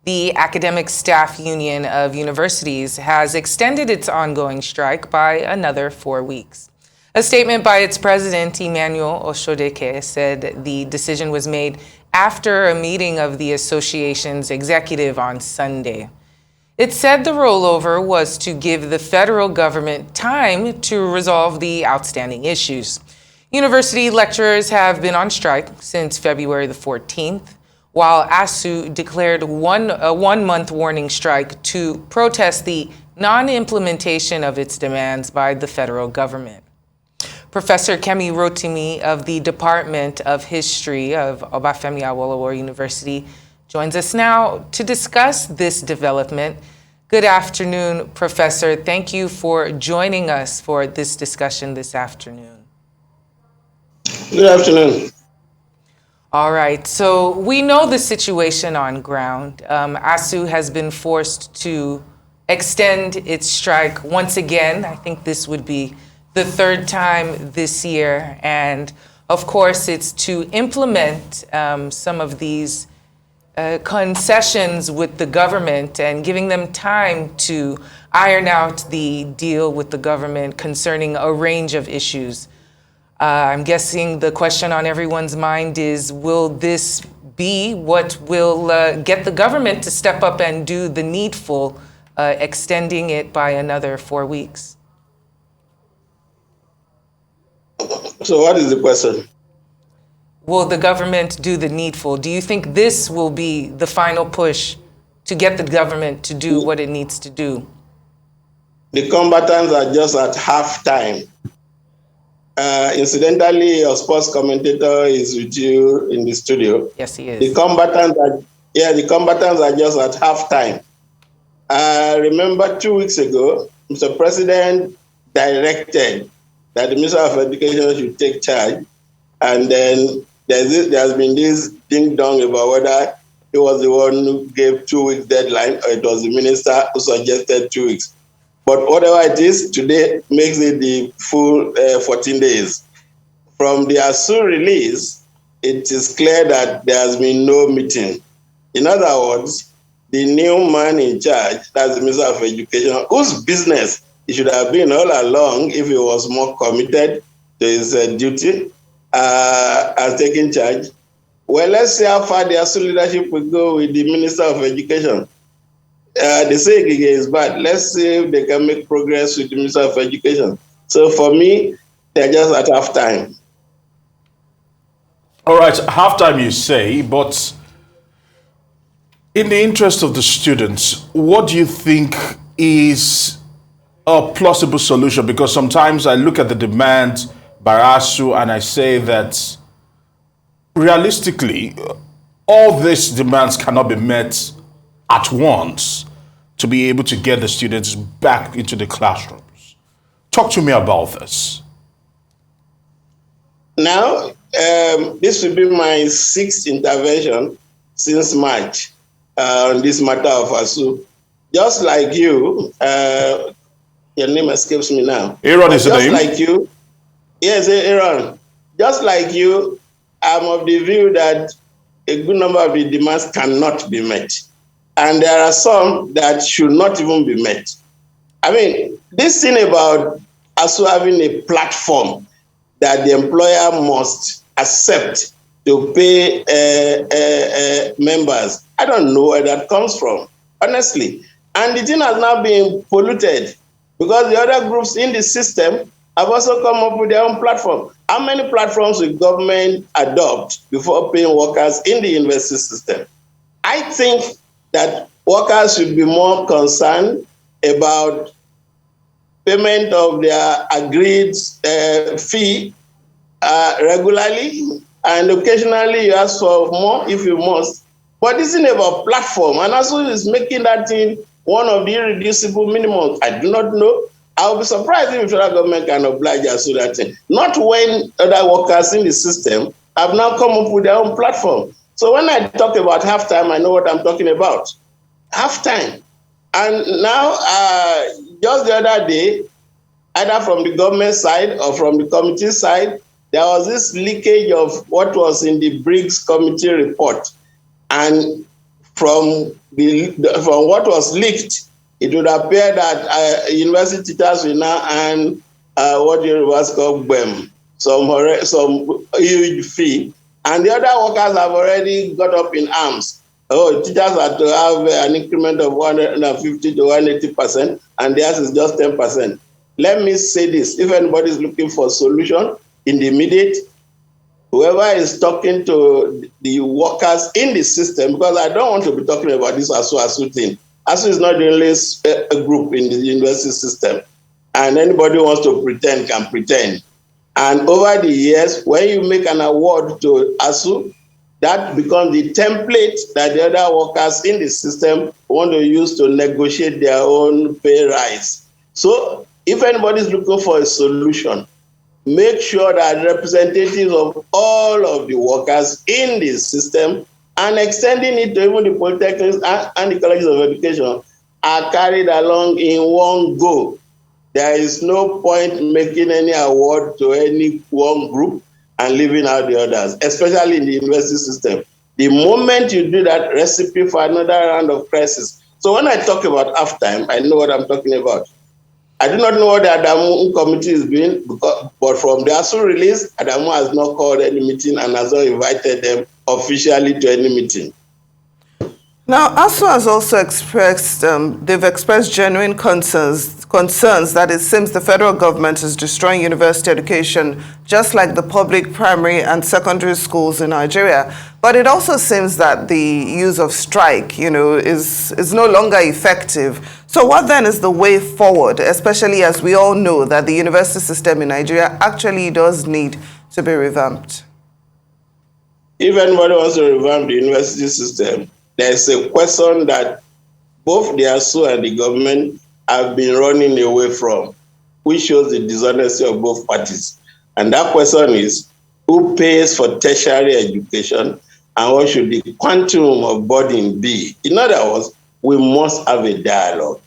the Academic Staff Union of Universities has extended its ongoing strike by another 4 weeks. A statement by its president, Emmanuel Oshodeke, said the decision was made after a meeting of the association's executive on Sunday. It said the rollover was to give the federal government time to resolve the outstanding issues. University lecturers have been on strike since February the 14th, while ASUU declared a one-month warning strike to protest the non-implementation of its demands by the federal government. Professor Kemi Rotimi of the Department of History of Obafemi Awolowo University joins us now to discuss this development. Good afternoon, Professor. Thank you for joining us for this discussion this afternoon. Good afternoon. All right, so we know the situation on ground. ASUU has been forced to extend its strike once again. I think this would be the third time this year. And of course, it's to implement some of these concessions with the government and giving them time to iron out the deal with the government concerning a range of issues. I'm guessing the question on everyone's mind is, will this be what will get the government to step up and do the needful, extending it by another 4 weeks? So what is the question? Will the government do the needful? Do you think this will be the final push to get the government to do what it needs to do? The combatants are just at halftime. Incidentally, your sports commentator is with you in the studio. Yes, he is. The combatants are just at halftime. Remember 2 weeks ago, Mr. President directed that the Minister of Education should take charge, and then there's been this ding-dong about whether he was the one who gave 2 weeks deadline or it was the minister who suggested 2 weeks. But whatever it is, today makes it the full 14 days. From the ASUU release, it is clear that there has been no meeting. In other words, the new man in charge, that's the Minister of Education, whose business it should have been all along if he was more committed to his duty, as taking charge. Well, let's see how far the ASUU leadership will go with the Minister of Education. They say Gige is bad. Let's see if they can make progress with the Minister of Education. So for me, they're just at halftime. All right, halftime you say, but in the interest of the students, what do you think is a plausible solution? Because sometimes I look at the demand by ASUU and I say that realistically, all these demands cannot be met at once to be able to get the students back into the classrooms. Talk to me about this. Now, this will be my 6th intervention since March on this matter of ASUU. Just like you, your name escapes me now. Aaron is the name? Just like you, yes, Aaron. Just like you, I'm of the view that a good number of the demands cannot be met. And there are some that should not even be met. I mean, this thing about ASUU having a platform that the employer must accept to pay members, I don't know where that comes from, honestly. And the thing has now been polluted because the other groups in the system have also come up with their own platform. How many platforms will government adopt before paying workers in the university system? I think that workers should be more concerned about payment of their agreed fee regularly, and occasionally you ask for more if you must. But this is about platform, and ASUU is making that thing one of the irreducible minimums. I do not know. I will be surprised if the federal government can oblige ASUU that thing. Not when other workers in the system have now come up with their own platform. So when I talk about halftime, I know what I'm talking about. Halftime. And now, just the other day, either from the government side or from the committee side, there was this leakage of what was in the BRICS committee report. And from from what was leaked, it would appear that university teachers will now earn what the university call BEM, some huge fee, and the other workers have already got up in arms. Oh, teachers are to have an increment of 150 to 180%, and theirs is just 10%. Let me say this: if anybody is looking for a solution in the immediate, whoever is talking to the workers in the system, because I don't want to be talking about this ASUU thing. ASUU is not the only a group in the university system, and anybody who wants to pretend can pretend. And over the years, when you make an award to ASUU, that becomes the template that the other workers in the system want to use to negotiate their own pay rise. So if anybody is looking for a solution, make sure that representatives of all of the workers in the system, and extending it to even the polytechnics and the colleges of education, are carried along in one go. There is no point making any award to any one group and leaving out the others, especially in the university system. The moment you do that, recipe for another round of crisis. So when I talk about halftime, I know what I'm talking about. I do not know what the Adamu committee is doing, but from the ASUU release, Adamu has not called any meeting and has not invited them officially to any meeting. Now, ASUU has also expressed, they've expressed genuine concerns that it seems the federal government is destroying university education, just like the public primary and secondary schools in Nigeria. But it also seems that the use of strike, is no longer effective. So what then is the way forward, especially as we all know that the university system in Nigeria actually does need to be revamped? If anybody wants to revamp the university system, there's a question that both the ASUU and the government have been running away from, which shows the dishonesty of both parties. And that question is, who pays for tertiary education, and what should the quantum of burden be? In other words, we must have a dialogue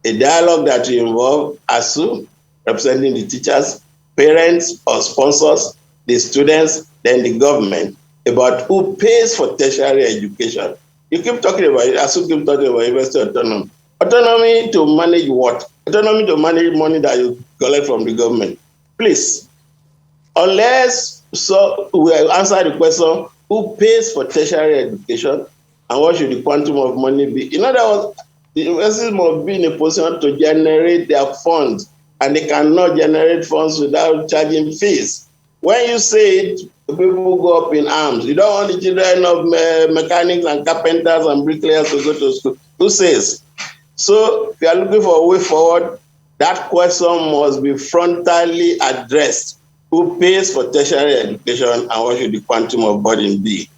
that will involve ASUU, representing the teachers, parents or sponsors, the students, then the government, about who pays for tertiary education. You keep talking about it, ASUU keep talking about university autonomy. Autonomy to manage what? Autonomy to manage money that you collect from the government. Please, unless we answer the question, who pays for tertiary education and what should the quantum of money be? In other words, the universities must be in a position to generate their funds, and they cannot generate funds without charging fees. When you say it, people go up in arms. You don't want the children of mechanics and carpenters and bricklayers to go to school. Who says? So if you are looking for a way forward, that question must be frontally addressed. Who pays for tertiary education and what should the quantum of burden be?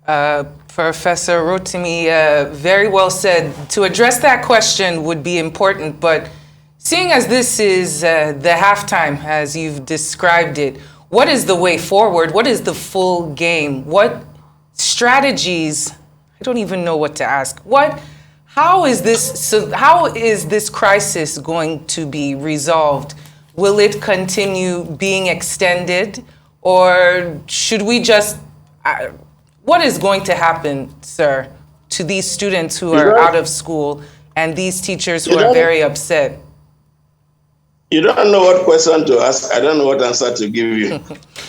Professor Rotimi, very well said. To address that question would be important, but seeing as this is the halftime, as you've described it, what is the way forward? What is the full game? What strategies? I don't even know what to ask. How is this crisis going to be resolved? Will it continue being extended, or should we just? What is going to happen, sir, to these students who are out of school and these teachers who are very upset? You don't know what question to ask. I don't know what answer to give you.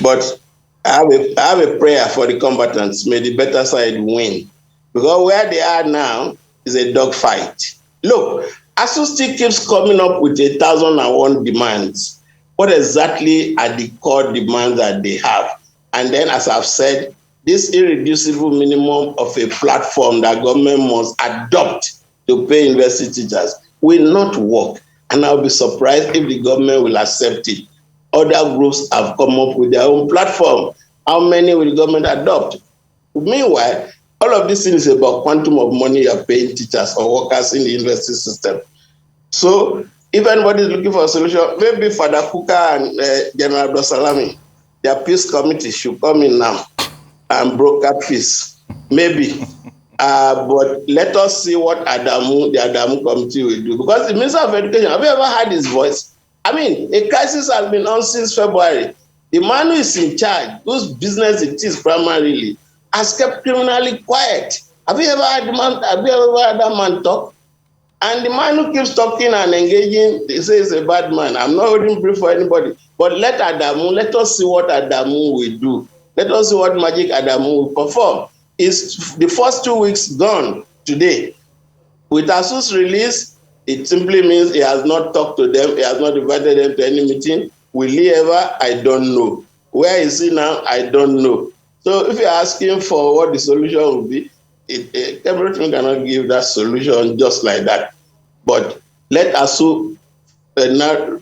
But I have a prayer for the combatants. May the better side win. Because where they are now is a dogfight. Look, ASUU still keeps coming up with 1,001 demands. What exactly are the core demands that they have? And then, as I've said, this irreducible minimum of a platform that government must adopt to pay university teachers will not work. And I'll be surprised if the government will accept it. Other groups have come up with their own platform. How many will the government adopt? Meanwhile, all of this thing is about quantum of money you're paying teachers or workers in the university system. So if anybody is looking for a solution, maybe Father Kuka and General Abdosalami, their peace committee should come in now and broker peace. Maybe. But let us see what the Adamu committee will do. Because the Minister of Education, have you ever heard his voice? I mean, a crisis has been on since February. The man who is in charge, whose business it is primarily, has kept criminally quiet. Have you ever heard that man talk? And the man who keeps talking and engaging, they say he's a bad man. I'm not holding brief for anybody. But let us see what Adamu will do. Let us see what magic Adamu will perform. It's the first 2 weeks gone today. With ASUU's release, it simply means he has not talked to them. He has not invited them to any meeting. Will he ever? I don't know. Where is he now? I don't know. So if you're asking for what the solution will be, Kemi Rotimi cannot give that solution just like that. But let ASUU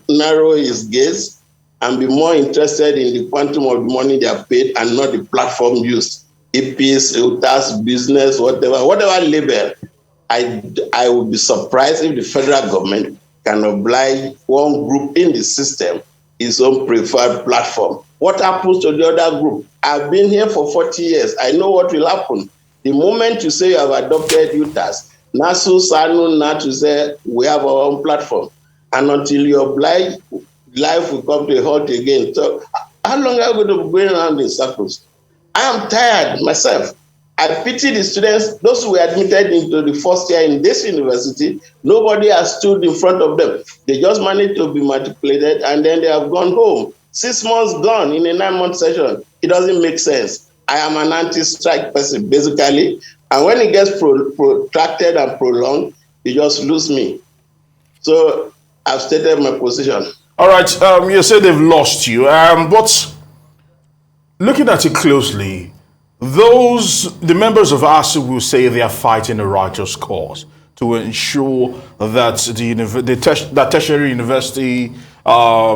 narrow his gaze and be more interested in the quantum of money they are paid and not the platform used. EPs, UTAS, business, whatever label. I would be surprised if the federal government can oblige one group in the system its own preferred platform. What happens to the other group? I've been here for 40 years. I know what will happen. The moment you say you have adopted UTAS, NASU, SANU, NATU say we have our own platform. And until you oblige, life will come to a halt again. So how long are we going to be going around in circles? I am tired myself. I pity the students, those who were admitted into the first year in this university. Nobody has stood in front of them. They just managed to be matriculated and then they have gone home. 6 months gone in a 9-month session. It doesn't make sense. I am an anti-strike person, basically. And when it gets protracted and prolonged, you just lose me. So I've stated my position. All right, you say they've lost you, but looking at it closely, the members of ASUU will say they are fighting a righteous cause to ensure that the tertiary university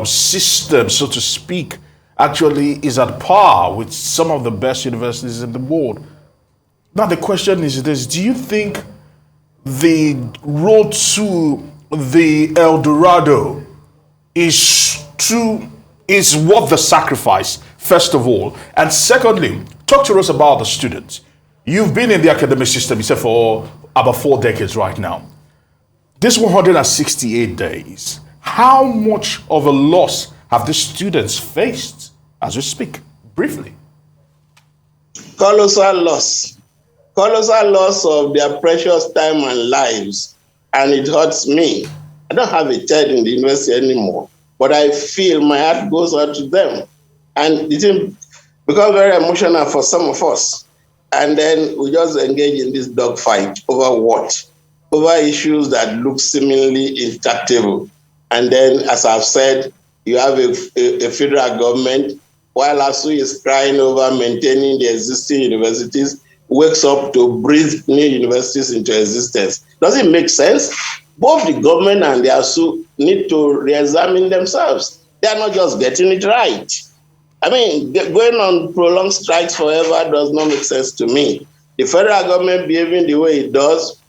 system, so to speak, actually is at par with some of the best universities in the world. Now the question is this: do you think the road to the El Dorado is worth the sacrifice, first of all? And secondly, talk to us about the students. You've been in the academic system, you said, for about 4 decades right now. This 168 days, how much of a loss have the students faced as we speak? Briefly. Colossal loss. Colossal loss of their precious time and lives. And it hurts me. I don't have a child in the university anymore, but I feel my heart goes out to them. And it becomes very emotional for some of us. And then we just engage in this dogfight over what? Over issues that look seemingly intractable. And then, as I've said, you have a federal government, while ASUU is crying over maintaining the existing universities, wakes up to breathe new universities into existence. Does it make sense? Both the government and the ASUU need to re-examine themselves. They are not just getting it right. I mean, going on prolonged strikes forever does not make sense to me. The federal government behaving the way it does,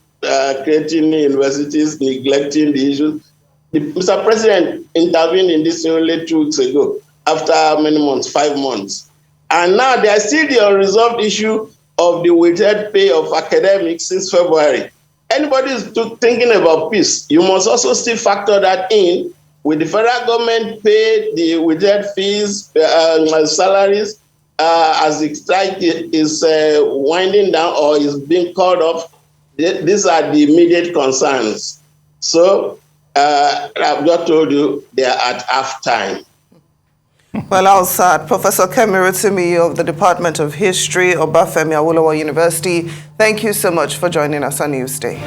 creating new universities, neglecting the issues. Mr. President intervened in this only 2 weeks ago, after how many months? 5 months. And now there is still the unresolved issue of the withheld pay of academics since February. Anybody is thinking about peace, you must also still factor that in. With the federal government pay the withheld fees, salaries, as the strike is winding down or is being called off, these are the immediate concerns. So I've just told you they are at half time. Well, outside, Professor Kemi Rotimi of the Department of History, Obafemi Awolowo University, thank you so much for joining us on Newsday.